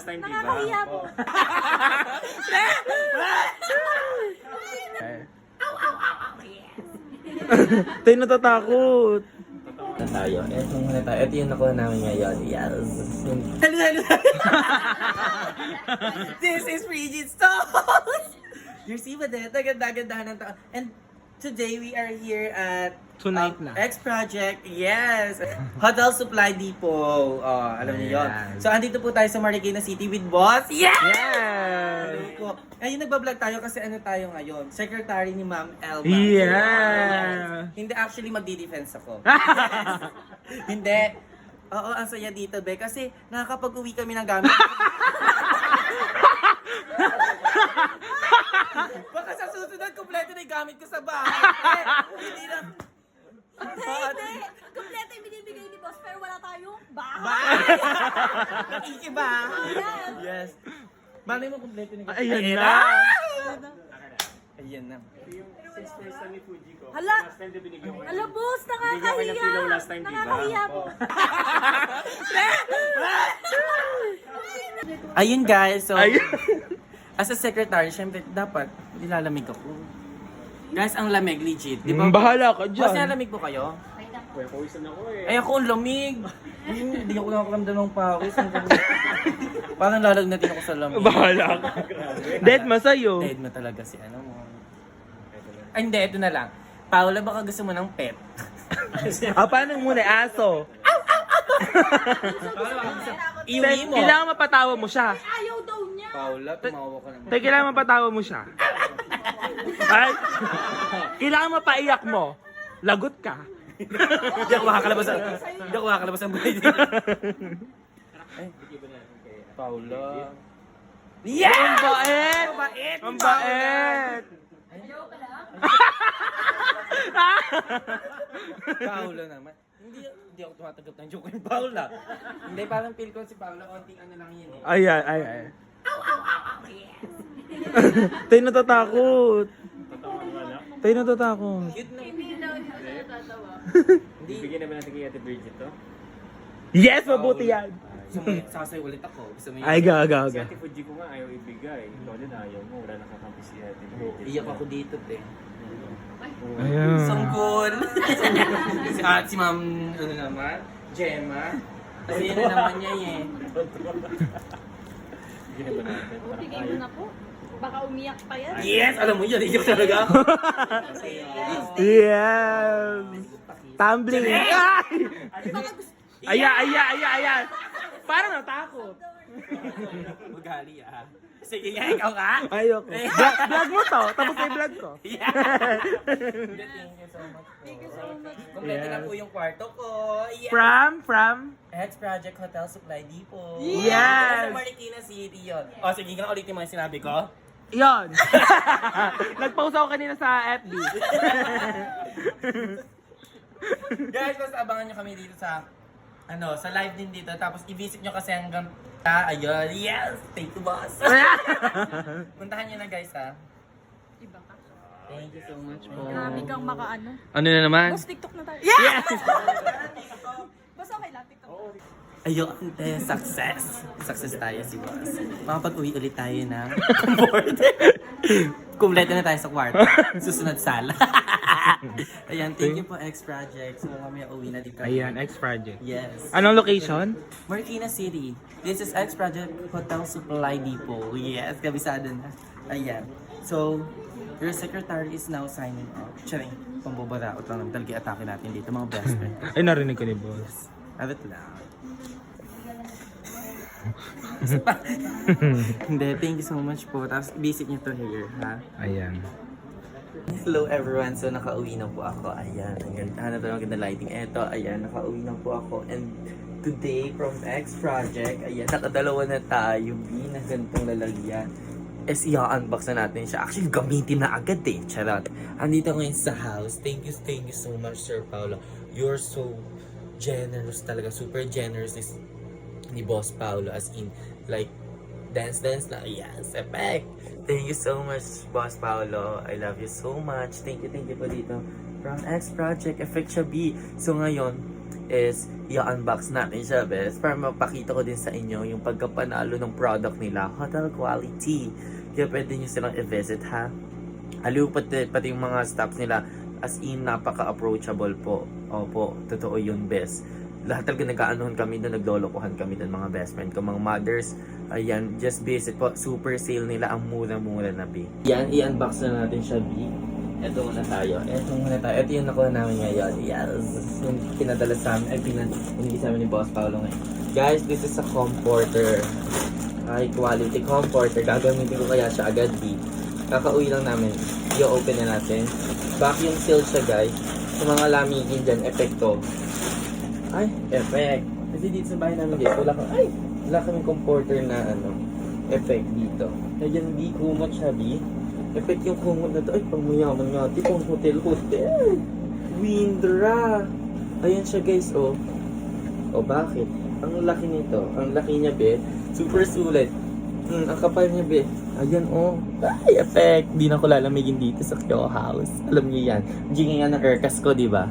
last time, di ba? Nakakahiya po. Tayo natatakot. Tayo. Ito muna tayo. Ito yung nakuha namin ngayon. Yes. Hello. This is Frigid Stones. You see ba din? Ganda-gandahan ng tao. And today we are here at Tonight na. X Project. Yes. Hotel Supply Depot. Alam niyo yun. Yes. So andito po tayo sa Marikina City with Boss. Yes! Yes! Po. Ayun, nagbablog tayo kasi ano tayo ngayon? Secretary ni Ma'am Elma. Yeah! Hindi, actually magdi-defense ako. Hindi. Oo, ang saya dito, be. Kasi nakakapag-uwi kami ng gamit. Baka sa susunod, kompleto na yung gamit ko sa bahay. Hindi lang. Hindi. Kompleto yung binibigay ni boss pero wala tayong bahay. Bahay! Nakikiba. Yes. Yes. Malay mo kompleto na yung Ayan na! Ayan na. Yung 6% ni Fuji ko. Hala! Last time na binigyan ko. Hala boss, Binigyan ko ng nakakahiya. pillow last time, di ba? Nakakahiya po. Ayun guys, so Ayun. as a secretary, syempre dapat nilalamig ako. Guys, ang lamig legit, di ba? Bahala ka Boss, dyan. nilalamig po kayo? Kuya, pawisan ako eh. Ay, ako ang lamig. Hindi ako nakakamdam ng pawis. Parang lalagnatin ako sa lamig. Bahala ka. Dead masayo. Dead na talaga si ano mo. Ay, hindi, ito na lang. Paula, baka gusto mo ng pet? Paano muna aso? Paula, baka gusto... Iwi mo. Kailangan mapatawa mo siya. Ayaw daw niya. Paula, tumawa ka naman. Tay, kailangan mapatawa mo siya. Ay, kailangan mapaiyak mo. Lagot ka. Hindi ako makakalabas ang... Hindi ako makakalabas ang buhay dito. Ay, Paula. Yes! Ang bait! Ang bait! Ang bait! Paula naman. Hindi ako tumatanggap ng joke kay Paula. Hindi, parang feel ko si Paula, konting ano lang yun eh. Ay. Tay, natatakot. Tay, natatakot. Cute na. Hindi. Bigyan naman natin kay Ate Bridget to. Yes, mabuti yan. Gusto mo sasay ulit ako. Gusto mo yun? Ay, Si gaga. Ate Fuji ko nga ayaw ibigay. Ikaw din ayaw mo. Wala nakakampi si Ate Bridget. Iyak ako dito, te. Ayan. Sanggol. si Ma'am, ano naman, Gemma. Kasi yun na naman niya eh. Bigyan naman natin. Bigay mo na po. Baka umiyak pa yan. Yes! Alam mo yun, iyak talaga ako. Yes! Tumbling! Ay! Aya! Parang natakot. Magali ah. Sige nga, ikaw ka. Ayoko. Vlog mo to, tapos may vlog ko. Yeah. Thank you so much. Thank you so much. Kompleto na po yung kwarto ko. Yeah. From? X Project Hotel Supply Depot. Yes! Sa Marikina City yun. O sige nga, ulitin mo yung sinabi ko. Yon. Nag-post ako kanina sa FB. Guys, basta abangan nyo kami dito sa sa live din dito. Tapos i-visit nyo kasi hanggang ayun. Yes! Thank you, boss. Puntahan nyo na guys ha. Iba ka. Thank you so much po. Grabe kang makaano. Ano na naman? Boss, TikTok na tayo. Yes! Boss, okay lang, TikTok. Ayun, success. Success tayo si boss. Makapag-uwi ulit tayo na board. Kumpleto na tayo sa kwarto. Susunod sala. Ayan, thank you po X Project. So mamaya uwi na dito. Ayan, X Project. Yes. Anong location? Marikina City. This is X Project Hotel Supply Depot. Yes, kabisado na. Ayan. So, your secretary is now signing off. Charing, pambubaraot lang naman talaga atake natin dito mga best friend. Ay, narinig ko ni boss. Abit lang. Hindi, thank you so much po. Tapos visit niyo to here, ha? Ayan. Hello everyone, so nakauwi na po ako. Ayan, ang ganda na talaga ng lighting. Eto, ayan, nakauwi na po ako. And today from X Project, ayan, nakadalawa na tayo. Na ganitong lalagyan. Is i-unbox na natin siya. Actually, gamitin na agad eh. Charot. Andito ngayon sa house. Thank you so much, Sir Paolo. You're so generous talaga. Super generous ni Boss Paolo. As in, like, dance na. Yes, effect. Thank you so much, Boss Paolo. I love you so much. Thank you po dito. From X Project, Effect siya B. So ngayon, is i-unbox natin siya, bes, para mapakita ko din sa inyo yung pagkapanalo ng product nila, hotel quality. Kaya pwede nyo silang i-visit, ha. Aliw pati yung mga staffs nila, as in napaka-approachable po. Opo, totoo yun, bes. Lahat talaga nag-aanuhan kami doon, naglolokohan kami doon, mga best friend ko, mga mothers. Ayan, just visit po. Super sale nila, ang mura-mura na, B. Yan, i-unbox na natin siya, B. Ito muna tayo. Ito yung nakuha namin ngayon. Yes. Yung pinadala sa amin, pinili sa amin ni Boss Paolo ngayon. Guys, this is a comforter. High quality comforter. Gagamitin ko kaya siya agad, B. Kakauwi lang namin. I-open na natin. Vacuum sealed siya, guys. Sa mga lamigin dyan, epekto. Ay, effect. Kasi dito sa bahay namin dito, wala kaming comforter na effect dito. Kaya B, kumot siya, B. Effect yung kumot na to. Ay, pang mayaman nga. Di pang hotel. Windra. Ayan siya, guys, oh. O, bakit? Ang laki nito. Ang laki niya, be. Super sulit. Ang kapal niya, be. Ayan, oh. Ay, effect. Di na ko lalamigin dito sa Kyo House. Alam niyo yan. Jingin nga ng aircast ko, di ba?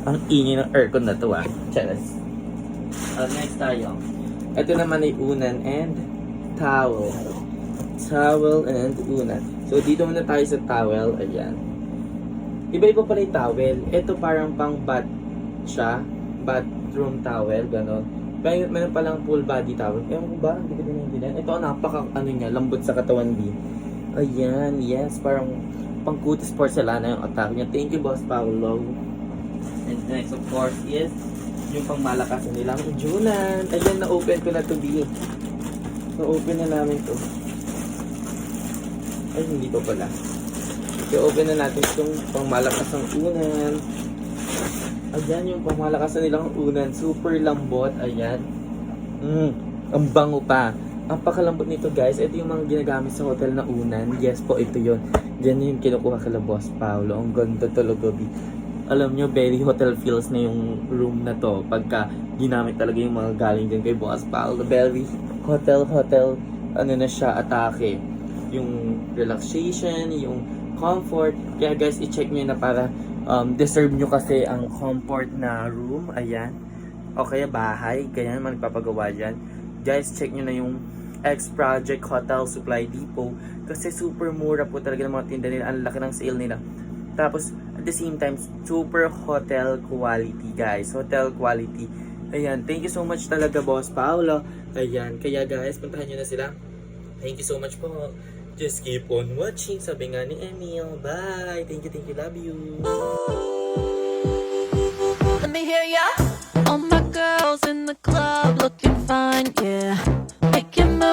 Ang ingay ng aircon na to, ah. Charas. Next tayo. Ito naman ay unan and towel. Towel and unan. So, dito muna tayo sa towel. Ayan. Iba-iba pala yung towel. Ito parang pang bath siya. Bathroom towel, gano'n. Meron palang full body towel. Ewan ko ba? Hindi ko din naintindihan. Ito, lambot sa katawan, B. Ayan, yes. Parang pang kutis porcelana yung attack niya. Thank you, Boss Paolo. And next, of course, is yung pangmalakasan nilang ujunan. Ayan, na-open ko na to, B. Na-open na namin to. Ay, hindi ko pala. I-open na natin itong pangmalakasang unan. Ayan, yung pangmalakasan nilang unan. Super lambot. Ayan. Ang bango pa. Ang pakalambot nito, guys. Ito yung mga ginagamit sa hotel na unan. Yes po, ito yun. Diyan yung kinukuha kala Boss Paolo. Ang ganda talaga, B. Alam nyo, very hotel feels na yung room na to pagka ginamit talaga yung mga galing din kay Boss Paolo. Very hotel, ano na siya, atake. Yung relaxation, yung comfort. Kaya guys, i-check nyo na para deserve nyo kasi ang comfort na room. Ayan. O kaya bahay. Kaya naman nagpapagawa dyan. Guys, check nyo na yung X Project Hotel Supply Depot. Kasi super mura po talaga ng mga tinda nila. Ang laki ng sale nila. Tapos, at the same time, super hotel quality, guys. Hotel quality. Ayan. Thank you so much talaga, Boss Paolo. Ayan. Kaya guys, puntahan nyo na sila. Thank you so much po. Just keep on watching. Sabi nga ni Emil. Bye. Thank you. Love you. Let me hear ya. All my girls in the club looking fine, yeah. Making moves.